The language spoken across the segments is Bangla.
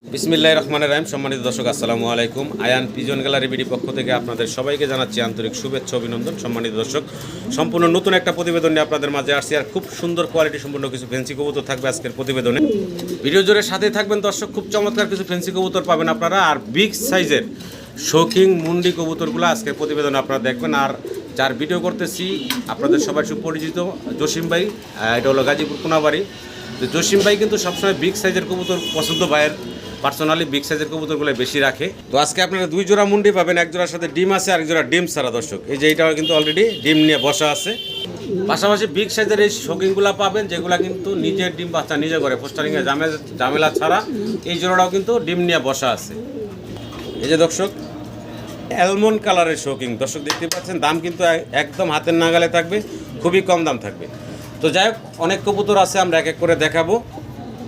বিসমিল্লাহির রহমানির রহিম। সম্মানিত দর্শক, আসসালামু আলাইকুম। আয়ান পিজন গ্যালারি বিডি পক্ষ থেকে আপনাদের সবাইকে জানাচ্ছি আন্তরিক শুভেচ্ছা অভিনন্দন। সম্মানিত দর্শক, সম্পূর্ণ নতুন একটা প্রতিবেদন নিয়ে আপনাদের মাঝে আসছি। আর খুব সুন্দর কোয়ালিটি সম্পূর্ণ কিছু ফেন্সি কবুতর থাকবে আজকের প্রতিবেদনে। ভিডিও জোরে সাথে থাকবেন দর্শক, খুব চমৎকার কিছু ফেন্সি কবুতর পাবেন আপনারা। আর বিগ সাইজের শৌখিং মুন্ডি কবুতরগুলো আজকের প্রতিবেদনে আপনারা দেখবেন। আর যার ভিডিও করতেছি আপনাদের সবাই সুপরিচিত জসিম ভাই, এটা হলো গাজীপুর কোনাবাড়ি। তো জসিম ভাই কিন্তু সবসময় বিগ সাইজের কবুতর পছন্দ, ভাইয়ের পার্সোনালি বিগ সাইজের কবুতরগুলো বেশি রাখে। তো আজকে আপনারা দুই জোড়া মুন্ডি পাবেন, এক জোড়ার সাথে ডিম আছে আর এক জোড়া ডিম ছাড়া। দর্শক, এই যে এইটাও কিন্তু অলরেডি ডিম নিয়ে বসা আছে। পাশাপাশি বিগ সাইজের এই শৌখিনগুলো পাবেন যেগুলো কিন্তু নিজের ডিম বাচ্চা নিজে করে, ফোস্টারিংয়ে ঝামেলা ছাড়া। এই জোড়াটাও কিন্তু ডিম নিয়ে বসা আছে। এই যে দর্শক, অ্যালমন্ড কালারের শৌখিন দর্শক দেখতে পাচ্ছেন। দাম কিন্তু একদম হাতের নাগালে থাকবে, খুবই কম দাম থাকবে। তো যাই হোক, অনেক কবুতর আছে, আমরা এক এক করে দেখাবো।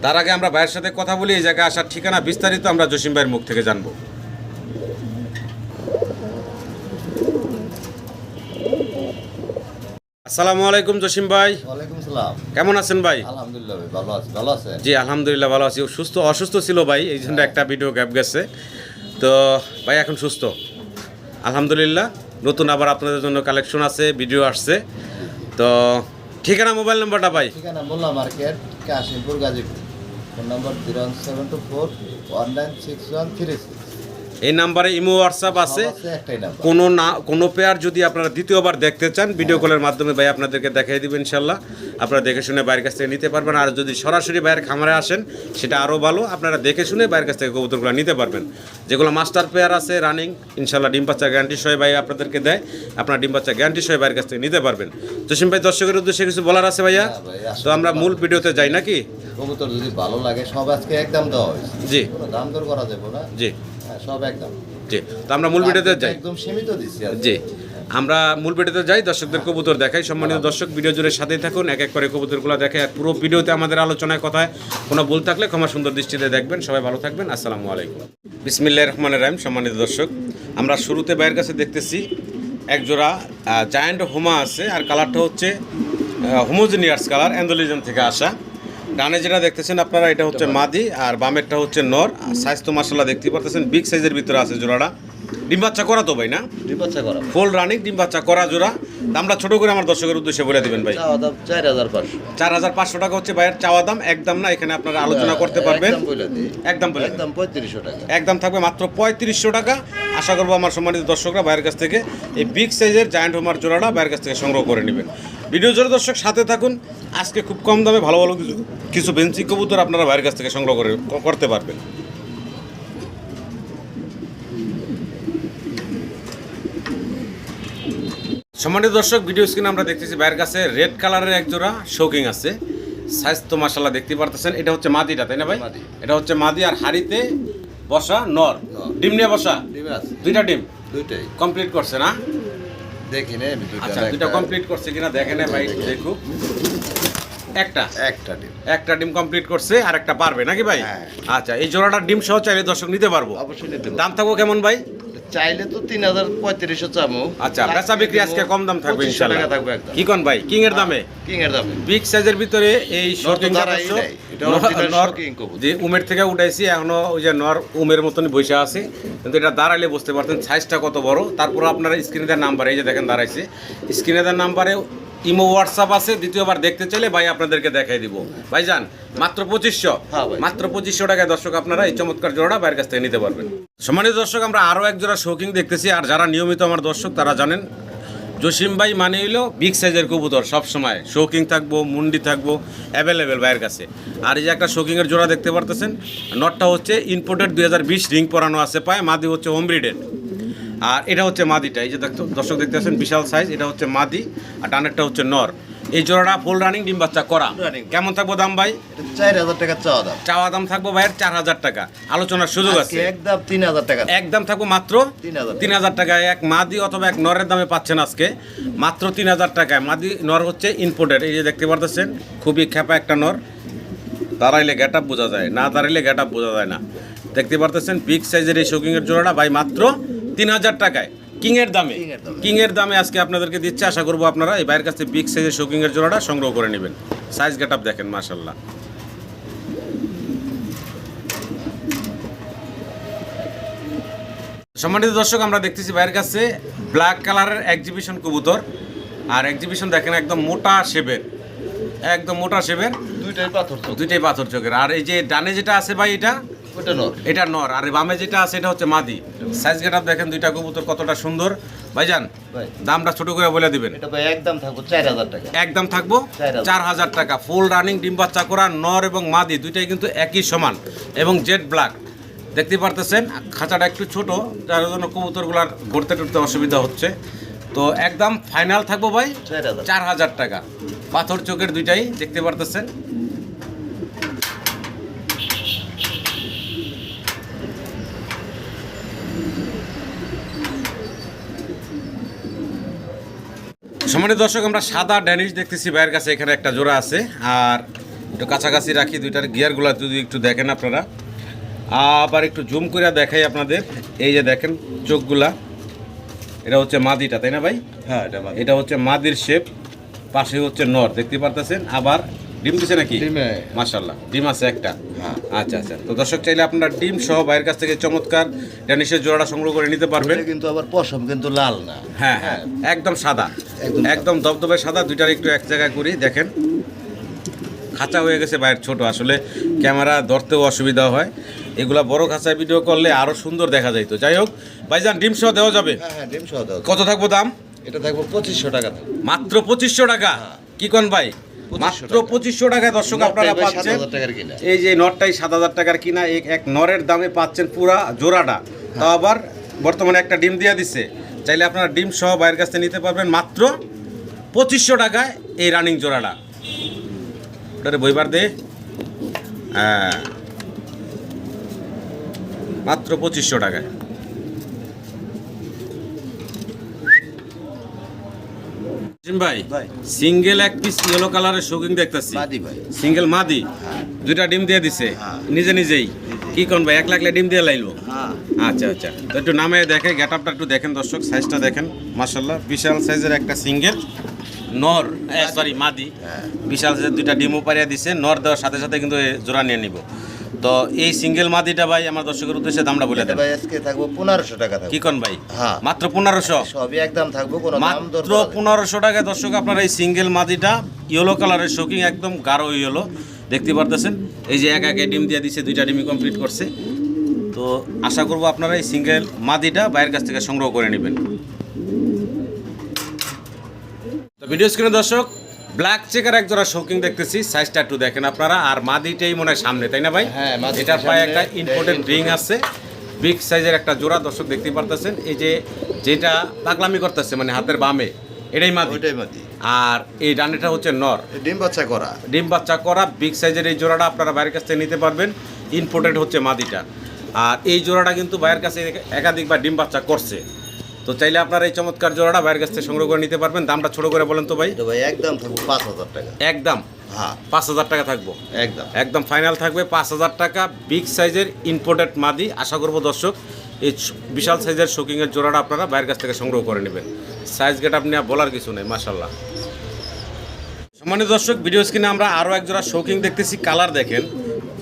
তার আগে আমরা ভাইয়ের সাথে কথা বলি, এই জায়গায় আসার ঠিকানা বিস্তারিত আমরা জসিম ভাইয়ের মুখ থেকে জানবো। আসসালামু আলাইকুম জসিম ভাই। ওয়ালাইকুম সালাম। কেমন আছেন ভাই? আলহামদুলিল্লাহ ভাই, ভালো আছি। ভালো আছেন? জি আলহামদুলিল্লাহ ভালো আছি। অসুস্থ ছিল ভাই, এই জন্য একটা ভিডিও গ্যাপ গেছে। তো ভাই এখন সুস্থ আলহামদুলিল্লাহ। নতুন আবার আপনাদের জন্য কালেকশন আছে, ভিডিও আসছে। তো ঠিকানা, মোবাইল নাম্বারটা ভাই? ঠিকানা Molla market, Kashimpur, Gazipur. Phone number 07241961336। এই নাম্বারে ইমো হোয়াটসঅ্যাপ আছে। একটাই নাম্বার। কোনো পেয়ার যদি আপনারা দ্বিতীয়বার দেখতে চান, ভিডিও কলের মাধ্যমে ভাই আপনাদেরকে দেখাই দিবেন ইনশাল্লাহ। আপনারা দেখে শুনে বাইরের কাছ থেকে নিতে পারবেন। আর যদি সরাসরি বাইরের খামারে আসেন সেটা আরও ভালো, আপনারা দেখে শুনে বাইরের কাছ থেকে কবুতরগুলো নিতে পারবেন। যেগুলো মাস্টার পেয়ার আছে রানিং, ইনশাল্লাহ ডিম বাচ্চা গ্যারান্টি সহ ভাই আপনাদেরকে দেয়। আপনারা ডিম বাচ্চা গ্যারান্টি সহ বাইরের কাছ থেকে নিতে পারবেন। জসিম ভাই, দর্শকের উদ্দেশ্যে কিছু বলার আছে ভাইয়া? তো আমরা মূল ভিডিওতে যাই নাকি? কবুতর যদি ভালো লাগে সব আজকে একদম দেওয়া হয়েছে। জি, কোনো দাম দর করা যাবে না। জি সব একদম। জি। তো আমরা মূল ভিডিওতে যাই। একদম সীমিত দিচ্ছি। জি, আমরা মূল ভিডিওতে যাই, দর্শকদের কবুতর দেখাই। সম্মানিত দর্শক, ভিডিও জুড়ে সাথেই থাকুন, এক এক করে কবুতরগুলো দেখে। আর পুরো ভিডিওতে আমাদের আলোচনায় কথায় কোনো ভুল থাকলে ক্ষমা সুন্দর দৃষ্টিতে দেখবেন। সবাই ভালো থাকবেন। আসসালামু আলাইকুম। বিসমিল্লাহির রহমানির রহিম। সম্মানিত দর্শক, আমরা শুরুতে ভাইয়ের কাছে দেখতেছি এক জোড়া জায়ান্ট হোমা আছে, আর কালারটা হচ্ছে হোমোজিনিয়াস কালার, অ্যান্ডোলিজম থেকে আসা। ডানে যেটা দেখতেছেন আপনারা, এটা হচ্ছে মাদি, আর বামেরটা হচ্ছে নর। সাইজ তো মাশাআল্লাহ দেখতে পারতেছেন, বিগ সাইজের ভিতরে আছে জোড়াটা। ডিম বাচ্চা করা তো ভাই? না, ডিম বাচ্চা করা, ফুল রানিং ডিম বাচ্চা করা জোড়া। দামটা ছোট করে আমার দর্শকের উদ্দেশ্যে বলে দিবেন ভাই। 4500। 4500 টাকা হচ্ছে ভাইয়ের চাওয়া দাম, একদম না, এখানে আপনারা আলোচনা করতে পারবেন। একদম বলে একদম 3500 টাকা। একদম থাকবে মাত্র 3500 টাকা। আশা করবো আমার সম্মানিত দর্শকরা ভাইয়ের কাছ থেকে এই বিগ সাইজের জায়ান্ট হোমার জোড়াটা ভাইয়ের কাছ থেকে সংগ্রহ করে নেবেন। ভিডিও জোরে দর্শক সাথে থাকুন। আজকে খুব কম দামে ভালো ভালো কিছু বেঞ্চি কবুতর আপনারা ভাইয়ের কাছ থেকে সংগ্রহ করতে পারবেন। সম্মানিত দর্শক, ভিডিও স্ক্রিনে আমরা দেখতেছি ভাইয়ের কাছে রেড কালারের এক জোড়া শৌকিং আছে। সাইজ তো মাশাআল্লাহ দেখতে পারতেছেন। এটা হচ্ছে মাদিটা, তাই না ভাই? এটা হচ্ছে মাদি, আর হাড়িতে বসা নর। ডিম নিয়ে বসা? দুইটা ডিম, দুইটাই কমপ্লিট করছে না? দেখি নে। আচ্ছা, দুইটা কমপ্লিট করছে কিনা দেখেন ভাই, একটু দেখুক। একটা ডিম কমপ্লিট করছে, আর একটা পারবে নাকি ভাই? আচ্ছা, এই জোড়াটা ডিম সহ চাইলে দর্শক নিতে পারবো? অবশ্যই নিতে পারবো। দাম থাকবো কেমন ভাই? চাইলে তো 3500 চামু। আচ্ছা, বেচা বিক্রি আজকে কম দাম থাকবে ইনশাআল্লাহ। কি কোন ভাই? কিং এর দামে? কিং এর দামে। বিগ সাইজের ভিতরে এই শৌকিংটা যে উমের থেকে উঠাইছি, এখনো ওই যে নর উমের মতনই বসে আছে, কিন্তু এটা দাঁড়াইলে বুঝতে পারতেন সাইজটা কত বড়। তারপর আপনারা স্ক্রিনে দেওয়ার নাম্বার, এই যে দেখেন দাঁড়াইছে, স্ক্রিনে দেওয়ার নাম্বারে ইমো হোয়াটসঅ্যাপ আছে। দ্বিতীয়বার দেখতে চাইলে ভাই আপনাদেরকে দেখাই দিব। ভাইজান মাত্র 2500, মাত্র 2500 টাকায় দর্শক আপনারা এই চমৎকার জোড়াটা বাইরের কাছ থেকে নিতে পারবেন। সম্মানিত দর্শক, আমরা আরও এক জোড়া শৌকিং দেখতেছি। আর যারা নিয়মিত আমার দর্শক তারা জানেন, জসিম ভাই মানে হইলো বিগ সাইজের কবুতর সবসময় শৌকিং থাকবো, মুন্ডি থাকবো অ্যাভেলেবেল ভাইয়ের কাছে। আর এই যে একটা শৌকিংয়ের জোড়া দেখতে পারতেছেন, নটটা হচ্ছে ইম্পোর্টেড 2020 রিং পরানো আছে পায়, মাদি হচ্ছে হোম ব্রিডেড। আর এটা হচ্ছে মাদিটা, এই যে দর্শক দেখতে পাচ্ছেন বিশাল সাইজ, এটা হচ্ছে মাদি, আর ডানেরটা হচ্ছে নর। এই জোড়াটা ফুল রানিং ডিম বাচ্চা করা। কেমন থাকবো দাম ভাই? 4000 টাকা চাওয়া দাম থাকবো ভাইয়ের 4000 টাকা। আলোচনার সুযোগ আছে। একদম 3000 টাকা। একদম থাকবো মাত্র 3000 টাকায়। এক মাদি অথবা এক নরের দামে পাচ্ছেন আজকে মাত্র 3000 টাকায়। মাদি নর হচ্ছে ইম্পোর্টেড, এই যে দেখতে পারতেছেন, খুবই খেপা একটা নর। দাঁড়াইলে গেট আপ বোঝা যায়, না দাঁড়াইলে গেট আপ বোঝা যায় না। দেখতে পারতেছেন বিগ সাইজের এই শৌকিংয়ের জোড়াটা ভাই মাত্র 3000 টাকায়, কিং এর দামে আজকে আপনাদেরকে দিচ্ছে। আশা করবো আপনারা এই ভাইয়ের কাছে বিগ সাইজের শৌকিংয়ের জোড়াটা সংগ্রহ করে নেবেন। সাইজ গেট আপ দেখেন মাশাআল্লাহ। সম্মানিত দর্শক, আমরা দেখতেছি ভাইয়ের কাছে ব্ল্যাক কালারের এক্সিবিশন কবুতর। আর এক্সিবিশন দেখেন একদম মোটা শেপের, একদম মোটা শেপের, দুইটাই পাথর চোখের। আর এই যে ডানে যেটা আছে ভাই, এটা নর, আর বামে যেটা আছে এটা হচ্ছে মাদি। সাইজ গেটআপ দেখেন দুইটা কবুতর কতটা সুন্দর। ভাইজান দামটা ছোট করে বলে দিবেন। একদম থাকবো 4000 টাকা। একদম থাকবো 4000 টাকা। ফুল রানিং ডিম বাচ্চা করা নর এবং মাদি দুইটাই কিন্তু একই সমান এবং জেড ব্ল্যাক। দেখতে পারতেছেন খাঁচাটা একটু ছোট, যার জন্য কবুতরগুলার ঘুরতে টুরতে অসুবিধা হচ্ছে। তো একদম ফাইনাল থাকবো ভাই 4000 টাকা। পাথর চোখের দুইটাই দেখতে পারতেছেন। সম্মানিত দর্শক, আমরা সাদা ড্যানিশ দেখতেছি ভাইয়ের কাছে। এখানে একটা জোড়া আছে, আর একটু কাছাকাছি রাখি দুইটার গিয়ারগুলো যদি একটু দেখেন আপনারা। আবার একটু জুম করে দেখাই আপনাদের। এই যে দেখেন চোখগুলা, এটা হচ্ছে মাদিটা, তাই না ভাই? হ্যাঁ, এটা হচ্ছে মাদির শেপ, পাশে হচ্ছে নর দেখতে পারতেছেন। আবার ডিম দিছে নাকি? মাশাআল্লাহ, ডিম আছে একটা। আচ্ছা আচ্ছা। তো দর্শক চাইলে আপনারা ডিম সহ ভাইয়ের কাছ থেকে চমৎকার ড্যানিশের জোড়াটা সংগ্রহ করে নিতে পারবেন। কিন্তু আবার পশম কিন্তু লাল না। হ্যাঁ হ্যাঁ, একদম সাদা, একদম দবদবে সাদা। দুইটার একটু এক জায়গায় করি দেখেন। খাঁচা হয়ে গেছে ভাইয়ের ছোট, আসলে ক্যামেরা ধরতেও অসুবিধা হয়। এগুলা বড় খাঁচায় ভিডিও করলে আরো সুন্দর দেখা যাইতো। যাই হোক ভাইজান, ডিম সহ দেওয়া যাবে? হ্যাঁ, ডিম সহ দেওয়া। কত থাকবো দাম? এটা থাকবো 2500 টাকা। মাত্র 2500 টাকা? কি কোন ভাই, মাত্র 2500 টাকায় দর্শক আপনারা পাচ্ছেন। এই যে নরটাই 7000 টাকার কিনা, এক নরের দামে পাচ্ছেন পুরা জোড়াটা। তাও আবার বর্তমানে একটা ডিম দিয়ে দিচ্ছে। চাইলে আপনারা ডিম সহ বাইরের কাছ থেকে নিতে পারবেন মাত্র 2500 টাকায় এই রানিং জোড়াটা। ওটারে বইবার দে। হ্যাঁ, মাত্র 2500 টাকায়। ভাই সিঙ্গেল এক পিস ইয়েলো কালারের শৌকিং দেখতেছি। সিঙ্গেল মাদি, দুইটা ডিম দিয়ে দিছে নিজে নিজেই। কি কোন ভাই, 1 লাখ ডিম দিয়ে লাইলো? আচ্ছা আচ্ছা। তো একটু নামে দেখে, গেট আপটা একটু দেখেন দর্শক, সাইজটা দেখেন মাশাআল্লাহ। বিশাল সাইজের একটা সিঙ্গেল নর, সরি মাদি। বিশাল সাইজের দুইটা ডিমও পারিয়ে দিছে। নর দেওয়ার সাথে সাথে কিন্তু জোড়া নিয়ে নিব। তো এই সিঙ্গেল মাদিটা ভাই আমার দর্শকের উদ্দেশ্যে দামটা বলে দেন। ভাই আজকে থাকবো 1500 টাকা। কি কোন ভাই? মাত্র 1500? সবই একদম থাকবো, কোনো দাম দর মাত্র 1500 টাকায় দর্শক আপনারা এই সিঙ্গেল মাদিটা ইয়েলো কালারের শৌকিং, একদম গাঢ় ইয়েলো দেখতে পারতেছেন। এই যে এক একে ডিম দিয়ে দিছে, দুইটা ডিমই কমপ্লিট করছে। তো আশা করবো আপনারা এই সিঙ্গেল মাদিটা বাইরের কাছ থেকে সংগ্রহ করে নেবেন। তো ভিডিও স্ক্রিনে দর্শক ব্ল্যাক চেকার এক জোড়া শৌকিং দেখতেছি, সাইজটা একটু দেখেন আপনারা। আর মাদিটাই মনে হয় সামনে, তাই না ভাই? হ্যাঁ, এটার পায়ে একটা ইম্পোর্টেন্ট রিং আছে, বিগ সাইজের একটা জোড়া দর্শক দেখতে পারতেছেন। এই যে যেটা পাগলামি করতেছে মানে হাতের বামে, এটাই মাদি। আর এই ডানেটা হচ্ছে নর, ডিম বাচ্চা করা বিগ সাইজের এই জোড়াটা আপনারা বাইরের কাছ থেকে নিতে পারবেন। ইম্পোর্টেড হচ্ছে মাদিটা। আর এই জোড়াটা কিন্তু বাইরের কাছে একাধিকবার ডিম বাচ্চা করছে। তো চাইলে আপনারা এই চমৎকার জোড়াটা বাইরের কাছ থেকে সংগ্রহ করে নিতে পারবেন। দামটা ছোট করে বলেন তো ভাই। একদম থাকবো 5000 টাকা। একদম 5000 টাকা থাকবো। একদম ফাইনাল থাকবে 5000 টাকা। বিগ সাইজের ইম্পোর্টেড মাদি। আশা করবো দর্শক এই বিশাল সাইজের শৌকিংয়ের জোড়াটা আপনারা বাইরের কাছ থেকে সংগ্রহ করে নেবেন। সাইজ গেট আপনি বলার কিছু নেই, মাশাআল্লাহ। সম্মানিত দর্শক, ভিডিও স্ক্রিনে আমরা আরও এক জোড়া শৌকিং দেখতেছি। কালার দেখেন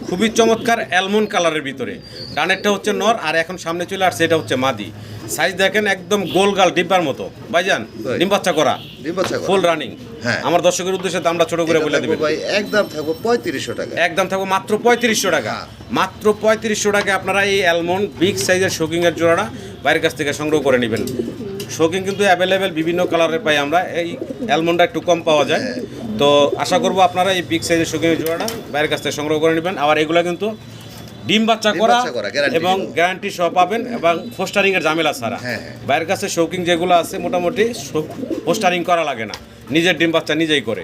খুবই চমৎকার অ্যালমন্ড কালারের ভিতরে। ডানেরটা হচ্ছে নর, আর এখন সামনে চলে আসছে এটা হচ্ছে মাদি। সাইজ দেখেন একদম গোল গাল ডিব্বার মতো। ভাইজান ডিম বাচ্চা করা, ফুল রানিং। আমার দর্শকের উদ্দেশ্যে দামটা ছোট করে বলে দিবেন। একদম থাকবো 3500 টাকা। একদম থাকবো মাত্র 3500 টাকা। মাত্র 3500 টাকা আপনারা এই অ্যালমন্ড বিগ সাইজের শৌকিংয়ের জোড়াটা বাইরের কাছ থেকে সংগ্রহ করে নেবেন। শৌকিং কিন্তু অ্যাভেলেবেল বিভিন্ন কালারের পাই আমরা, এই অ্যালমন্ডটা একটু কম পাওয়া যায়। তো আশা করবো আপনারা এই বিগ সাইজের শৌকিংয়ের জোড়াটা বাইরের কাছ থেকে সংগ্রহ করে নেবেন। আবার এগুলো কিন্তু ডিম বাচ্চা করা এবং গ্যারান্টি সহ পাবেন, এবং পোস্টারিং এর ঝামেলা ছাড়া। বাইরের কাছে শৌকিং যেগুলো আছে মোটামুটি পোস্টারিং করা লাগে না, নিজের ডিম বাচ্চা নিজেই করে।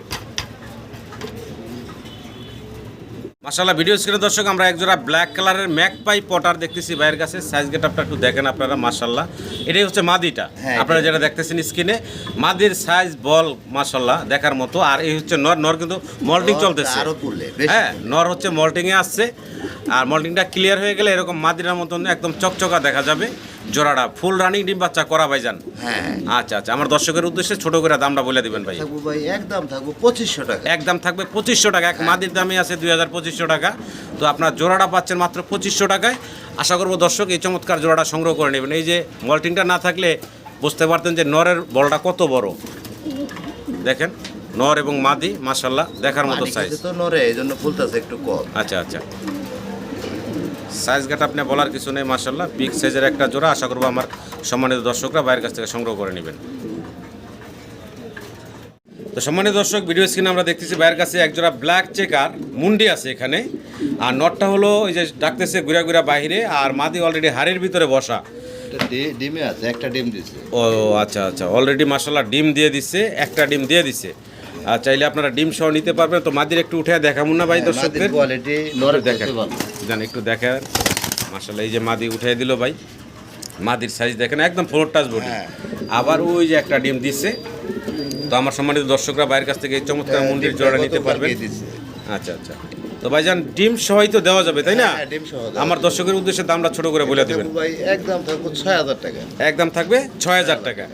মাশাআল্লাহ। ভিডিও স্ক্রিনে দর্শক আমরা একজোড়া ব্ল্যাক কালারের ম্যাকপাই পটার দেখতেছি ভাইয়ের কাছে। সাইজ গেটআপটা একটু দেখেন আপনারা, মাশাআল্লাহ। এটাই হচ্ছে মাদিটা, আপনারা যেটা দেখতেছেন স্ক্রিনে। মাদির সাইজ বল মাশাআল্লাহ দেখার মতো। আর এই হচ্ছে নর। নর কিন্তু মল্টিং চলতেছে। হ্যাঁ, নর হচ্ছে মল্টিংয়ে আসছে। আর মল্টিংটা ক্লিয়ার হয়ে গেলে এরকম মাদিরার মতন একদম চকচকা দেখা যাবে। জোড়াটা ফুল রানিং ডিম বাচ্চা করা ভাইজান। হ্যাঁ আচ্ছা আচ্ছা, আমার দর্শকের উদ্দেশ্যে ছোট করে দামটা বলে দিবেন ভাই। থাকবো ভাই একদম থাকবো 2500 টাকা। একদম থাকবে 2500 টাকা। এক মাদির দামে আছে 2500 টাকা। তো আপনার জোড়াটা পাচ্ছেন মাত্র 2500 টাকায়। আশা করবো দর্শক এই চমৎকার জোড়াটা সংগ্রহ করে নেবেন। এই যে মল্টিংটা না থাকলে বুঝতে পারতেন যে নরের বলটা কত বড়। দেখেন নর এবং মাদি মাশাল্লাহ দেখার মতো সাইজ। তো নরে এইজন্য ফুলতাছে একটু কম। আচ্ছা আচ্ছা, সাইজ গাটা আপনি বলার কিছু নেই মাশাল্লাহ, বিগ সাইজের একটা জোড়া। আশা করবো আমার সম্মানিত দর্শকরা বাইরের কাছ থেকে সংগ্রহ করে নেবেন। তো সম্মানিত দর্শক, ভিডিও স্ক্রিনে আমরা দেখতেছি বাইরের কাছে এক জোড়া ব্ল্যাক চেকার মুন্ডি আছে এখানে। আর নটটা হলো ওই যে ডাকতেছে ঘুরা ঘুরা বাহিরে, আর মাদি অলরেডি হাড়ের ভিতরে বসা। ডিমে আছে, একটা ডিম দিছে। ও আচ্ছা আচ্ছা, অলরেডি মাশাল্লাহ ডিম দিয়ে দিচ্ছে, একটা ডিম দিয়ে দিচ্ছে। আর চাইলে আপনারা ডিম সহ নিতে পারবেন। তো মাদির একটু উঠে দেখাবো না ভাই দর্শকদের? কোয়ালিটি নরে দেখেন, দেখতে ভালো। জান একটু দেখেন মাশাল্লাহ, এই যে মাদি উঠিয়ে দিল ভাই। মাদির সাইজ দেখেন একদম ফ্লোর টাচ বডি। আবার ওই যে একটা ডিম দিচ্ছে। তো আমার সম্মানিত দর্শকরা বাইরের কাছ থেকে এই চমৎকার মুন্ডির জোড়া নিতে পারবেন। আচ্ছা আচ্ছা, তো ভাইজান ডিম সহই তো দেওয়া যাবে তাই না? হ্যাঁ, ডিম সহ দেওয়া আমার দর্শকের উদ্দেশ্যে দামটা ছোট করে বলে দিবেন। ভাই একদম থাকবো 6000 টাকা। একদম থাকবে 6000 টাকা,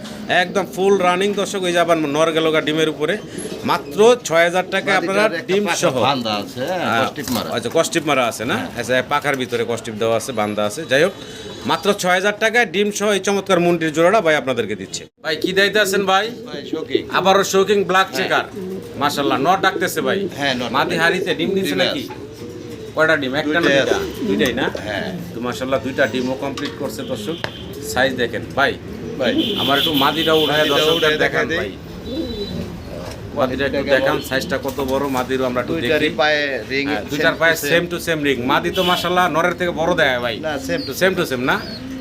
একদম ফুল রানিং দর্শক। ওই যে আবার নর গেলগা ডিমের উপরে মাত্র 6000 টাকায় আপনারা ডিম সহ। বান্দা আছে, কস্টিপ মারা। আচ্ছা, কস্টিপ মারা আছে না? আচ্ছা, পাখার ভিতরে কস্টিপ দেওয়া আছে, বান্দা আছে। যাই হোক, মাত্র 6000 টাকায় ডিম সহ এই চমৎকার মুন্ডির জোড়াটা ভাই আপনাদেরকে দিচ্ছে। ভাই কি দাইতে আছেন ভাই? ভাই শোকিং। আবারও শৌকিং ব্ল্যাক চেকার মাশাআল্লাহ, নর ডাকতেছে ভাই। হ্যাঁ, নর। মাদি হাড়িতে ডিম দিছে ডিমে নাকি? কয়টা ডিম? একটা না দুইটাই দুইটা? আছে। দুইটাই না? হ্যাঁ। তো মাশাআল্লাহ দুইটা ডিমও কমপ্লিট করছে দর্শক। সাইজ দেখেন ভাই। ভাই আমার একটু মাদিটা উঠায় মাদিটা দর্শকদের উঠায় দেখান দেখাই ভাই। মাদিটা একটু দেখান, সাইজটা কত বড় মাদিরও আমরা একটু দুইটারই দেখি। পায়ে রিং। হ্যাঁ, দুইটার পায়ে সেম টু সেম রিং। মাদি তো মাশাআল্লাহ নরের থেকে বড় দেয় ভাই। না, same to same to same না?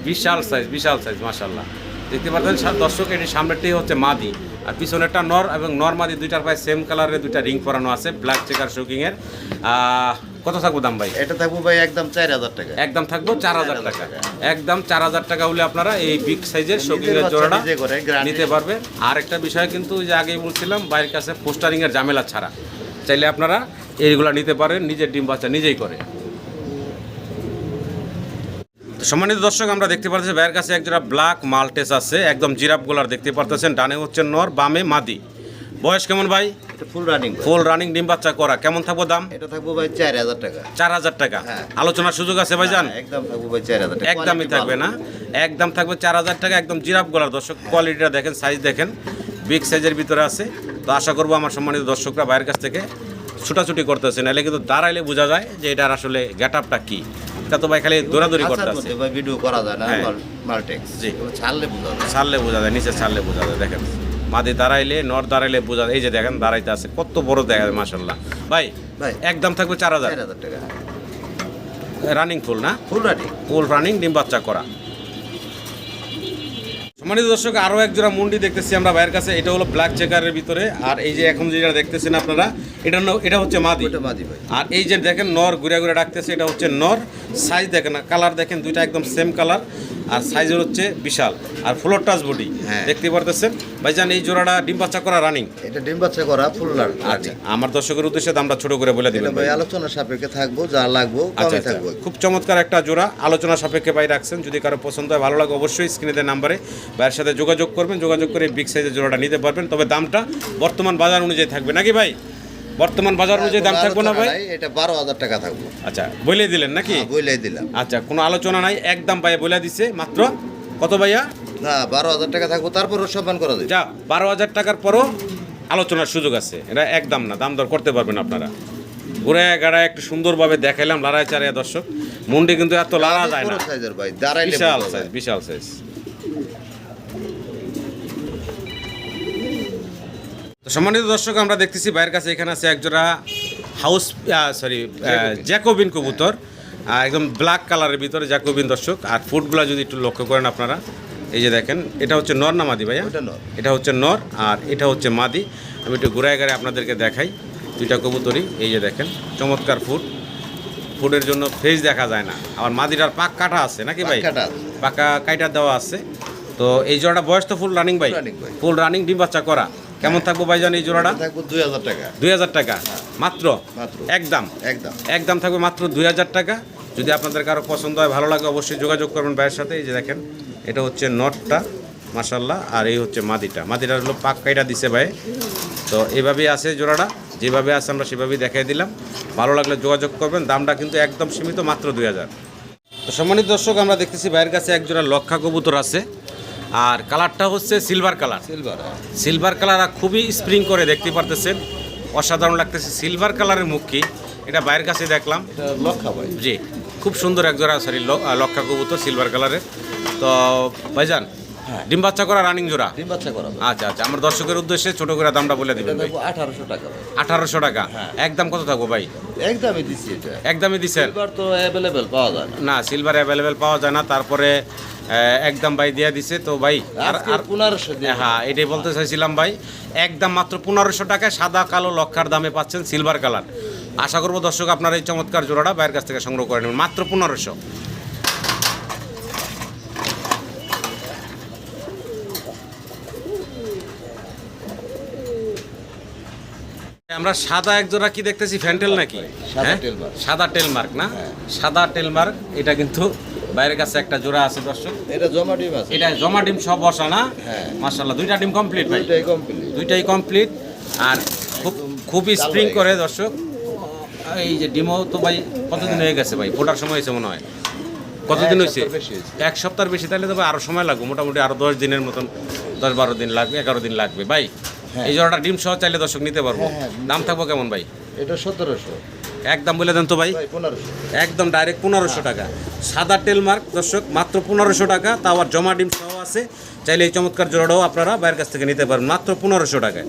বিশাল সাইজ, বিশাল সাইজ মাশাআল্লাহ। দেখতে পাচ্ছেন দর্শক, এটি সামনেরটাই হচ্ছে মাদি, আর পিছনেরটা নর। এবং নর মাদি দুইটার পায়ে সেম কালারের দুইটা রিং পরানো আছে ব্ল্যাক চেকার শৌকিং এর। কত থাকবো দাম ভাই? এটা থাকবো ভাই একদম 4000 টাকা। একদম থাকবো 4000 টাকা। একদম 4000 টাকা হলে আপনারা এই বিগ সাইজের শৌকিংয়ের জোড়াটা নিজে করে গ্রান্ড নিতে পারবেন। আর একটা বিষয় কিন্তু ওই যে আগেই বলছিলাম, বাইরের কাছে পোস্টারিং এর ঝামেলা ছাড়া চাইলে আপনারা এইগুলা নিতে পারেন, নিজের ডিম বাচ্চা নিজেই করে। তো সম্মানিত দর্শক, আমরা দেখতে পাচ্ছি ভাইয়ের কাছে একজোড়া ব্ল্যাক মাল্টেস আছে, একদম জিরাফ গোলার দেখতে পারতেছেন। ডানে হচ্ছে নর, বামে মাদি। বয়স কেমন ভাই? এটা ফুল রানিং। ফুল রানিং ডিম বাচ্চা করা। কেমন থাকবো দাম? এটা থাকবো ভাই 4000 টাকা। 4000 টাকা। হ্যাঁ। আলোচনার সুযোগ আছে ভাইজান? হ্যাঁ, একদম থাকবো ভাই 4000 টাকা। একদমই থাকবে না, একদম থাকবে 4000 টাকা। একদম জিরাফ গলার দর্শক, কোয়ালিটিটা দেখেন, সাইজ দেখেন, বিগ সাইজের ভিতরে আছে। তো আশা করবো আমার সম্মানিত দর্শকরা বাইরের কাছ থেকে ছুটাছুটি করতেছে, নাহলে কিন্তু দাঁড়াইলে বোঝা যায় যে এটার আসলে গেট আপটা কি। এটা তো ভাই খালি দৌড়াদৌড়ি করতেছে, ভাই ভিডিও করা যায় না। হ্যাঁ। মাল্টেক্স জি। ছাড়লে বোঝা যায়। ছাড়লে বোঝা যায়, নিচে ছাড়লে বোঝা যায়। দেখেন মাদি দাঁড়াইলে, নর দাঁড়াইলে বোঝা যায়। এই যে দেখেন দাঁড়াইতে আছে, কত বড় দেখা যায় মাশাআল্লাহ। ভাই ভাই একদম থাকবে 4000 4000 টাকা। রানিং ফুল না? Full running. ফুল রানিং ডিম বাচ্চা করা। সম্মানিত দর্শক, আরও এক জোড়া মুন্ডি দেখতেছি আমরা ভাইয়ের কাছে। এটা হলো ব্ল্যাক চেকারের ভিতরে। আর এই যে এখন যেটা দেখতেছেন আপনারা, এটা হচ্ছে মাদি। ওটা মাদি ভাই। আর এই যে দেখেন নর ঘুরে ঘুরে ডাকতেছে, এটা হচ্ছে নর। সাইজ দেখেন, কালার দেখেন, দুইটা একদম সেম কালার। আর সাইজের হচ্ছে বিশাল, আর ফ্লোর টাচ বডি হ্যাঁ। দেখতে পারতেছেন ভাইজান। এই জোড়াটা ডিম বাচ্চা করা রানিং। এটা ডিম বাচ্চা করা ফুল রানিং। আচ্ছা, আমার দর্শকের উদ্দেশ্যে দামটা ছোট করে বলে এটা দিবেন ভাই ভাই। আলোচনা সাপেক্ষে থাকবো, যা লাগবো আচ্ছা কমে আচ্ছা, থাকবো। খুব চমৎকার একটা জোড়া, আলোচনা সাপেক্ষে ভাই রাখছেন। যদি কারো পছন্দ হয়, ভালো লাগে, অবশ্যই স্ক্রিনে দেওয়া নাম্বারে ভাইয়ের সাথে যোগাযোগ করবেন। যোগাযোগ করে বিগ সাইজের জোড়াটা নিতে পারবেন। তবে দামটা বর্তমান বাজার অনুযায়ী থাকবে নাকি ভাই? বর্তমান বাজার অনুযায়ী দাম থাকবে না ভাই? এটা 12000 টাকা থাকবো। আচ্ছা, বলে দিলেন নাকি? বলেই দিলাম। আচ্ছা, কোনো আলোচনা নাই, একদম ভাই বলে দিছে। মাত্র কত ভাইয়া? না, 12000 টাকা থাকবো, তারপরও সম্মান করা যাবে। যা 12000 টাকার পরও আলোচনার সুযোগ আছে। এটা একদম না, দাম দর করতে পারবেন আপনারা। ঘুরে গাড়ায় একটু সুন্দরভাবে দেখাইলাম, লড়াই চারিয়া দর্শক। মুন্ডি কিন্তু এত লড়া যায় না, বড় সাইজের ভাই, দাঁড়াইলে বিশাল বোঝা সাইজ, যায়। বিশাল সাইজ। তো সম্মানিত দর্শক, আমরা দেখতেছি ভাইয়ের কাছে এখানে আছে একজোড়া হাউস জ্যাকোবিন কবুতর, একদম ব্ল্যাক কালারের ভিতরে জ্যাকোবিন দর্শক। আর ফুটগুলা যদি একটু লক্ষ্য করেন আপনারা, এই যে দেখেন, এটা হচ্ছে নর না মাদি ভাইয়া? ওটা নর। এটা হচ্ছে নর, আর এটা হচ্ছে মাদি। আমি একটু ঘুরায় ঘুরায় আপনাদেরকে দেখাই দুইটা কবুতরই। এই যে দেখেন, চমৎকার ফুটের জন্য ফেস দেখা যায় না। আমার মাদিটার পাক কাটা আছে নাকি ভাই? পাক কাটা আছে। পাকা কাইটা দেওয়া আছে। তো এই জোড়াটা বয়স তো ফুল রানিং ভাই? Running ভাই। ফুল রানিং ডিম বাচ্চা করা। কেমন থাকবো ভাইজান এই জোড়াটা? থাকবো 2000 টাকা। 2000 টাকা মাত্র। মাত্র। একদম একদম একদম থাকবে মাত্র 2000 টাকা। যদি আপনাদের কারো পছন্দ হয় ভালো লাগে অবশ্যই যোগাযোগ করবেন ভাইয়ের সাথে। এই যে দেখেন এটা হচ্ছে নটটা মাশাল্লাহ, আর এই হচ্ছে মাদিটা হলো পাক কাইটা দিছে ভাই। তো এইভাবেই আছে জোড়াটা, যেভাবে আছে আমরা সেভাবেই দেখাই দিলাম। ভালো লাগলে যোগাযোগ করবেন, দামটা কিন্তু একদম সীমিত, মাত্র 2000। তো সম্মানিত দর্শক, আমরা দেখতেছি ভাইয়ের কাছে এক জোড়া লক্ষা কবুতর আছে, আর কালারটা হচ্ছে সিলভার কালার। সিলভার কালার আর খুবই স্প্রিং করে দেখতে পারতেছেন, অসাধারণ লাগতেছে। সিলভার কালারের মুখ কি এটা ভাইয়ের কাছে দেখলাম। এটা লক্ষা ভাই। জি, খুব সুন্দর এক জোড়া সরি লক্ষা কবুতর সিলভার কালারের। তো ভাইজান, হ্যাঁ। ডিম বাচ্চা করা রানিং জোড়া? ডিম বাচ্চা করা ভাই। আচ্ছা আচ্ছা, আমার দর্শকের উদ্দেশ্যে ছোট করে দামটা বলে এটা দিবেন ভাই। দেখো 1800 টাকা ভাই। 1800 টাকা। হ্যাঁ। একদম কত থাকবো ভাই? একদমই দিছি এটা। একদমই দিচ্ছেন? সিলভার তো অ্যাভেলেবেল পাওয়া যায় না। না, সিলভার অ্যাভেলেবেল পাওয়া যায় না, তারপরে একদম ভাই দিয়ে দিছে। তো ভাই আর আজকে 1500 দিয়ে। হ্যাঁ, এটাই বলতে চাইছিলাম ভাই, একদম মাত্র 1500 টাকায় সাদা কালো লক্ষার দামে পাচ্ছেন সিলভার কালার। আশা করবো দর্শক আপনারা এই চমৎকার জোড়াটা ভাইয়ের কাছ থেকে সংগ্রহ করে নেবেন, মাত্র 1500। আমরা সাদা এক জোড়া কি দেখতেছি, ফ্যান্টেল নাকি? সাদা হ্যাঁ? টেলমার্ক। সাদা টেলমার্ক না? হ্যাঁ। সাদা টেলমার্ক, এটা কিন্তু বাইরের কাছে একটা জোড়া আছে দর্শক। এটা জমা ডিম আছে। এটা জমা ডিম সব বসা না? হ্যাঁ। মাশাআল্লাহ, দুইটা ডিম কমপ্লিট ভাই। এটাই কমপ্লিট। দুইটাই কমপ্লিট, আর খুবই স্প্রিং হয়ে করে দর্শক। এই যে ডিমও তো ভাই কতদিন হয়ে গেছে ভাই? ফোটার সময় হয়েছে মনে হয়। কতদিন এক হয়েছে? সপ্তাহ বেশি হয়েছে। এক সপ্তাহের বেশি, তাহলে তো ভাই আরও সময় লাগবে, মোটামুটি আরও 10 দিনের মতন, 10-12 দিন লাগবে, 11 দিন লাগবে ভাই। হ্যাঁ। এই জোড়াটা ডিম সহ চাইলে দর্শক নিতে পারবো। হ্যাঁ, হ্যাঁ, দাম থাকবো কেমন ভাই? এটা 1700। একদম বলে দেন তো ভাই। ভাই 1500। একদম ডাইরেক্ট 1500 টাকা। সাদা টেলমার্ক দর্শক, মাত্র 1500 টাকা, তাও আর জমা ডিম সহ আছে। চাইলে এই চমৎকার জোড়াটাও আপনারা বাইরের কাছ থেকে নিতে পারেন মাত্র 1500 টাকায়।